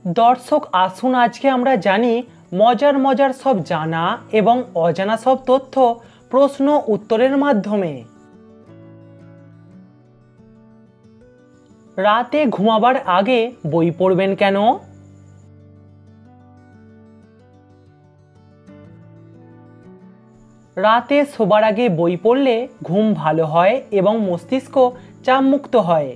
দর্শক আসুন আজকে আমরা জানি মজার মজার সব জানা এবং অজানা সব তথ্য প্রশ্ন উত্তরের মাধ্যমে। রাতে ঘুমাবার আগে বই পড়বেন কেন? রাতে শোবার আগে বই পড়লে ঘুম ভালো হয় এবং মস্তিষ্ক চাপমুক্ত হয়।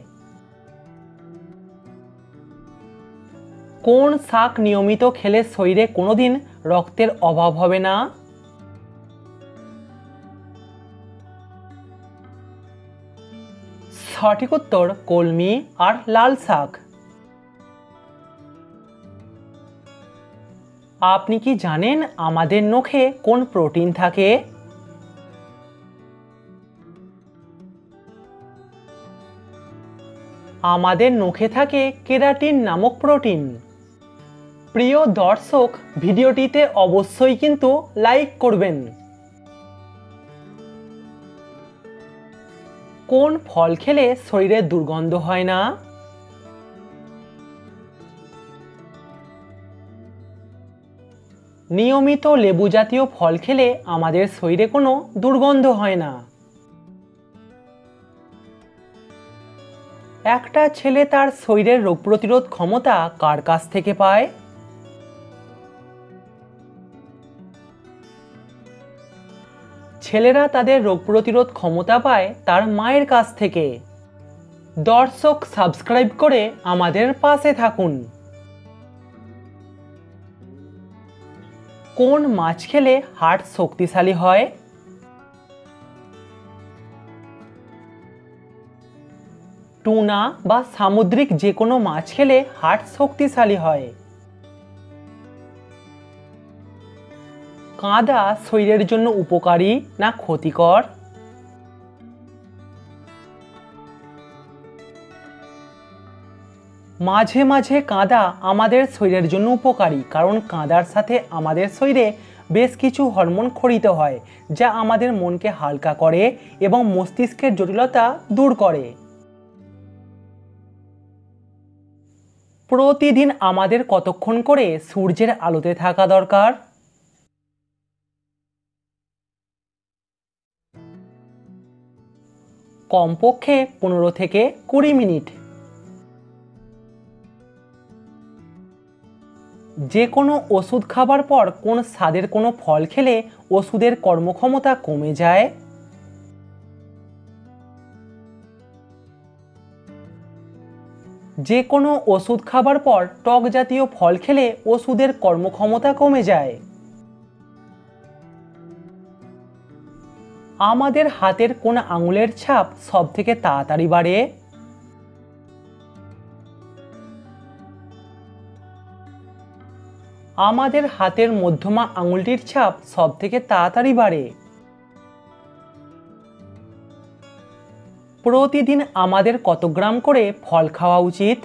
কোন শাক নিয়মিত খেলে শরীরে কোনোদিন রক্তের অভাব হবে না? সঠিক উত্তর কলমি আর লাল শাক। আপনি কি জানেন আমাদের নখে কোন প্রোটিন থাকে? আমাদের নখে থাকে কেরাটিন নামক প্রোটিন। প্রিয় দর্শক, ভিডিওটিতে অবশ্যই কিন্তু লাইক করবেন। কোন ফল খেলে শরীরে দুর্গন্ধ হয় না? নিয়মিত লেবু জাতীয় ফল খেলে আমাদের শরীরে কোনো দুর্গন্ধ হয় না। একটা ছেলে তার শরীরের রোগ প্রতিরোধ ক্ষমতা কার কাছ থেকে পায়? ছেলেরা তাদের রোগ প্রতিরোধ ক্ষমতা পায় তার মায়ের কাছ থেকে। দর্শক, সাবস্ক্রাইব করে আমাদের পাশে থাকুন। কোন মাছ খেলে হার্ট শক্তিশালী হয়? টুনা বা সামুদ্রিক যে কোনো মাছ খেলে হার্ট শক্তিশালী হয়। কাঁদা শরীরের জন্য উপকারী না ক্ষতিকর? মাঝে মাঝে কাঁদা আমাদের শরীরের জন্য উপকারী, কারণ কাঁদার সাথে আমাদের শরীরে বেশ কিছু হরমোন ক্ষরিত হয় যা আমাদের মনকে হালকা করে এবং মস্তিষ্কের জটিলতা দূর করে। প্রতিদিন আমাদের কতক্ষণ করে সূর্যের আলোতে থাকা দরকার? কমপক্ষে 15 থেকে 20 মিনিট। যে কোনো ওষুধ খাবার পর কোন স্বাদের কোনো ফল খেলে ওষুধের কর্মক্ষমতা কমে যায়? যে কোনো ওষুধ খাবার পর টক জাতীয় ফল খেলে ওষুধের কর্মক্ষমতা কমে যায়। আমাদের হাতের কোন আঙুলের ছাপ সবথেকে তাড়াতাড়ি বাড়ে? আমাদের হাতের মধ্যমা আঙুলটির ছাপ সবথেকে তাড়াতাড়ি বাড়ে। প্রতিদিন আমাদের কত গ্রাম করে ফল খাওয়া উচিত?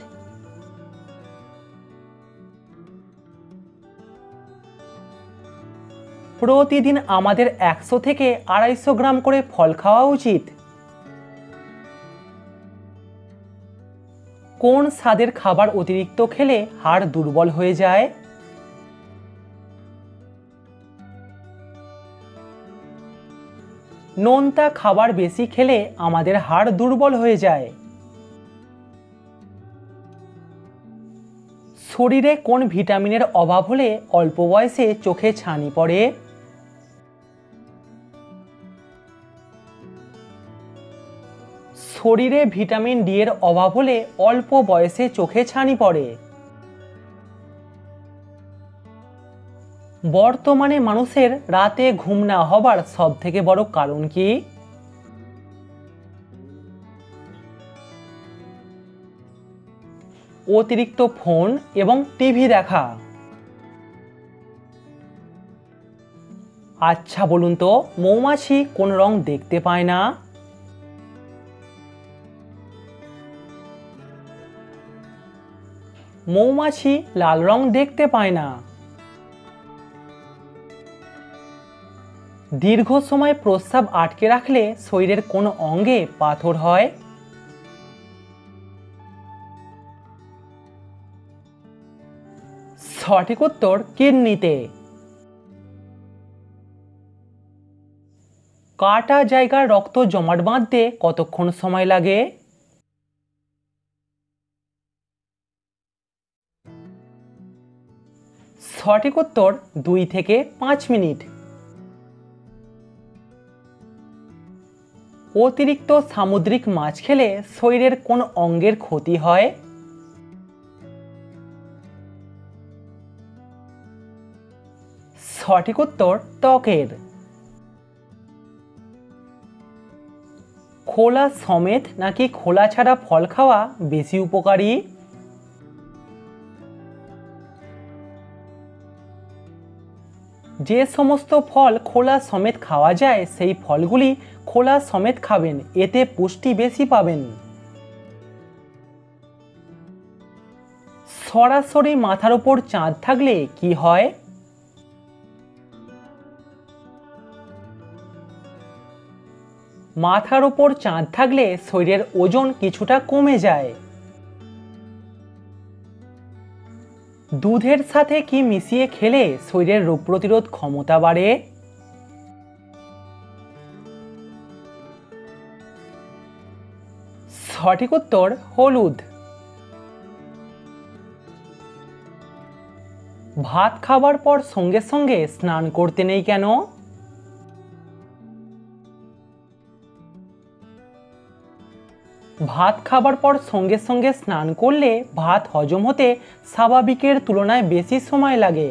প্রতিদিন আমাদের 100 থেকে 250 গ্রাম করে ফল খাওয়া উচিত। কোন স্বাদের খাবার অতিরিক্ত খেলে হাড় দুর্বল হয়ে যায়? নোনতা খাবার বেশি খেলে আমাদের হাড় দুর্বল হয়ে যায়। শরীরে কোন ভিটামিনের অভাব হলে অল্প বয়সে চোখে ছানি পড়ে? শরীরে ভিটামিন ডি এর অভাব হলে অল্প বয়সে চোখে ছানি পড়ে। বর্তমানে মানুষের রাতে ঘুম না হবার সবথেকে বড় কারণ কি? অতিরিক্ত ফোন এবং টিভি দেখা। আচ্ছা বলুন তো, মৌমাছি কোন রং দেখতে পায় না? মৌমাছি লাল রং দেখতে পায় না। দীর্ঘ সময় প্রস্রাব আটকে রাখলে শরীরের কোন অঙ্গে পাথর হয়? সঠিক উত্তর কিডনিতে। কাটা জায়গার রক্ত জমাট বাঁধতে কতক্ষণ সময় লাগে? সঠিক উত্তর 2 থেকে 5 মিনিট। অতিরিক্ত সামুদ্রিক মাছ খেলে শরীরের কোন অঙ্গের ক্ষতি হয়? সঠিক উত্তর ত্বকের। খোলা সমেত নাকি খোলা ছাড়া ফল খাওয়া বেশি উপকারী? যে সমস্ত ফল খোলা সমেত খাওয়া যায় সেই ফলগুলি খোলা সমেত খাবেন, এতে পুষ্টি বেশি পাবেন। সরাসরি মাথার উপর চাঁদ থাকলে কি হয়? মাথার উপর চাঁদ থাকলে শরীরের ওজন কিছুটা কমে যায়। দুধের সাথে কি মিশিয়ে খেলে শরীরের রোগ প্রতিরোধ ক্ষমতা বাড়ে? সঠিক উত্তর হলুদ। ভাত খাবার পর সঙ্গে সঙ্গে স্নান করতে নেই কেন? ভাত খাবার পর সঙ্গে সঙ্গে স্নান করলে ভাত হজম হতে স্বাভাবিকের তুলনায় বেশি সময় লাগে।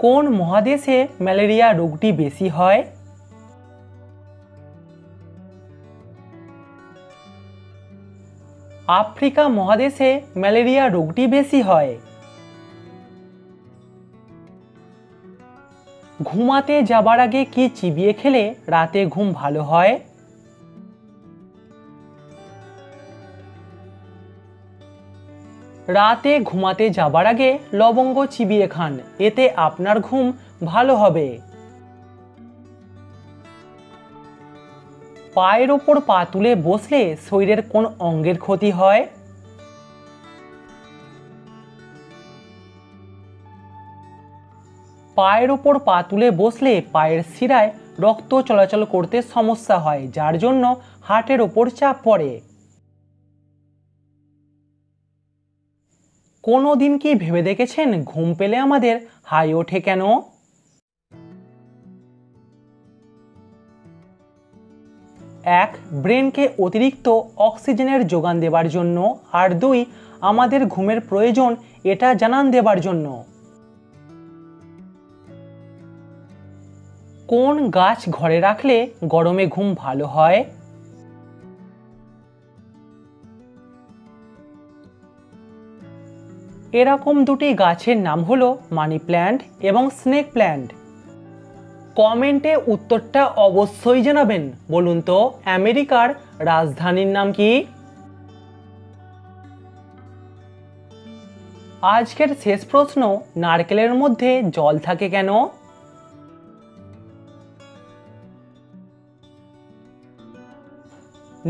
কোন মহাদেশে ম্যালেরিয়া রোগটি বেশি হয়? আফ্রিকা মহাদেশে ম্যালেরিয়া রোগটি বেশি হয়। ঘুমাতে যাবার আগে কি চিবিয়ে খেলে রাতে ঘুম ভালো হয়? রাতে ঘুমাতে যাবার আগে লবঙ্গ চিবিয়ে খান, এতে আপনার ঘুম ভালো হবে। পায়ের ওপর পা তুলে বসলে শরীরের কোন অঙ্গের ক্ষতি হয়? পায়ের ওপর পা তুলে বসলে পায়ের শিরায় রক্ত চলাচল করতে সমস্যা হয়, যার জন্য হার্টের ওপর চাপ পড়ে। কোনো দিন কি ভেবে দেখেছেন ঘুম পেলে আমাদের হাই ওঠে কেন? এক, ব্রেনকে অতিরিক্ত অক্সিজেনের যোগান দেবার জন্য, আর 2, আমাদের ঘুমের প্রয়োজন এটা জানান দেবার জন্য। কোন গাছ ঘরে রাখলে গরমে ঘুম ভালো হয়? এরকম দুটি গাছের নাম হলো মানি প্ল্যান্ট এবং স্নেক প্ল্যান্ট। কমেন্টে উত্তরটা অবশ্যই জানাবেন। বলুন তো আমেরিকার রাজধানীর নাম কি? আজকের শেষ প্রশ্ন, নারকেলের মধ্যে জল থাকে কেন?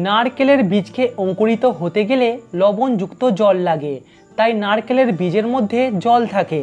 নারকেলের বীজকে অঙ্কুরিত হতে গেলে লবণযুক্ত জল লাগে, তাই নারকেলের বীজের মধ্যে জল থাকে।